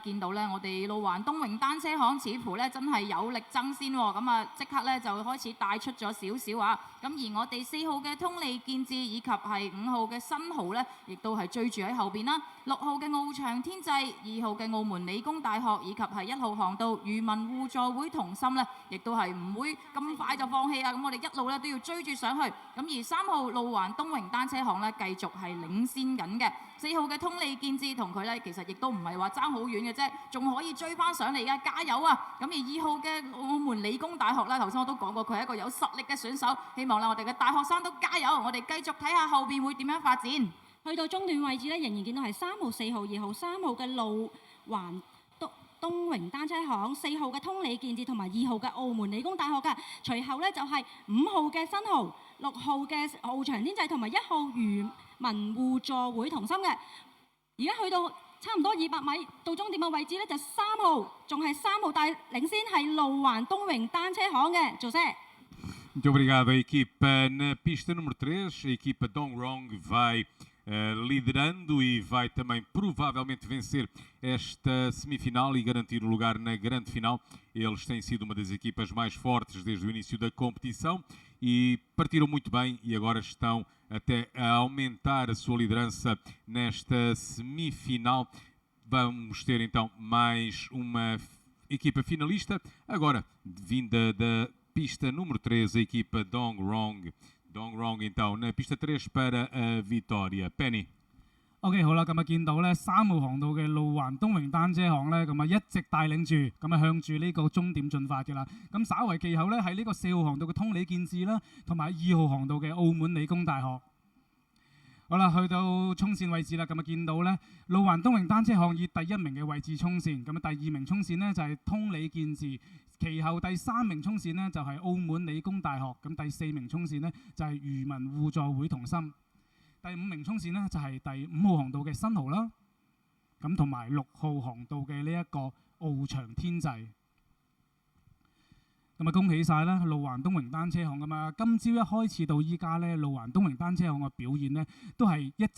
見到咧，我哋路環東榮單車行似乎咧真係有力爭先喎，咁啊即刻咧就開始帶出咗少少啊。咁而我哋4號嘅通利建智以及係5號嘅新濠咧，亦都係追住喺後邊啦。6號嘅翱翔天際、2號嘅澳門理工大學以及係1號航道漁民互助會同心咧，亦都係唔會咁快就放棄啊！咁我哋一路咧都要追住上去。咁而3號路環東榮單車行咧繼續係領先緊嘅。4號嘅通利建智同佢咧其實亦都唔係話爭好遠嘅啫，仲可以追翻上嚟嘅，加油啊！咁而2號嘅澳門理工大學咧，頭先我都講過佢係一個有實力嘅選手，希望我哋嘅大學生都加油！我哋繼續睇下後邊會點樣發展。去到中段位置咧，仍然見到係3號、4號、2號、3號嘅路環東榮單車行、4號嘅通利建智同埋2號嘅澳門理工大學㗎。隨後咧就係5號嘅新濠、6號嘅翱翔天際同埋1號漁民互助會同心嘅。而家去到差唔多200米到終點嘅位置咧，就3號，仲係3號帶領先係路環東榮單車行嘅。做些。Muito obrigado. A equipa na pista número 3, a equipa Dongrong vai liderando e vai também provavelmente vencer esta semifinal e garantir o lugar na grande final. Eles têm sido uma das equipas mais fortes desde o início da competição e partiram muito bem e agora estão até a aumentar a sua liderança nesta semifinal. Vamos ter então mais uma equipa finalista, agora vinda da pista número 3, a equipa Dongrong. Dongrong então na pista 3 para a vitória. Penny。OK 好啦，咁啊見到咧3號航道嘅路環東榮單車行咧，咁啊一直帶領住，咁啊向住呢個終點進發嘅啦。咁稍為其後咧係呢個4號航道嘅通利建智啦，同埋2號航道嘅澳門理工大學。好啦，去到衝線位置啦，咁啊見到咧路環東榮單車行以第1名嘅位置衝線，咁啊第2名衝線呢就係通利建智，其後第3名衝線呢就係澳門理工大學，咁第4名衝線呢就係漁民互助會同心，第5名衝線呢就係第5號航道嘅新濠啦，咁同埋6號航道嘅呢一個翱翔天際。咁啊恭喜晒啦！路環東榮單車行咁啊，今朝一開始到依家咧，路環東榮單車行嘅表現咧都係一直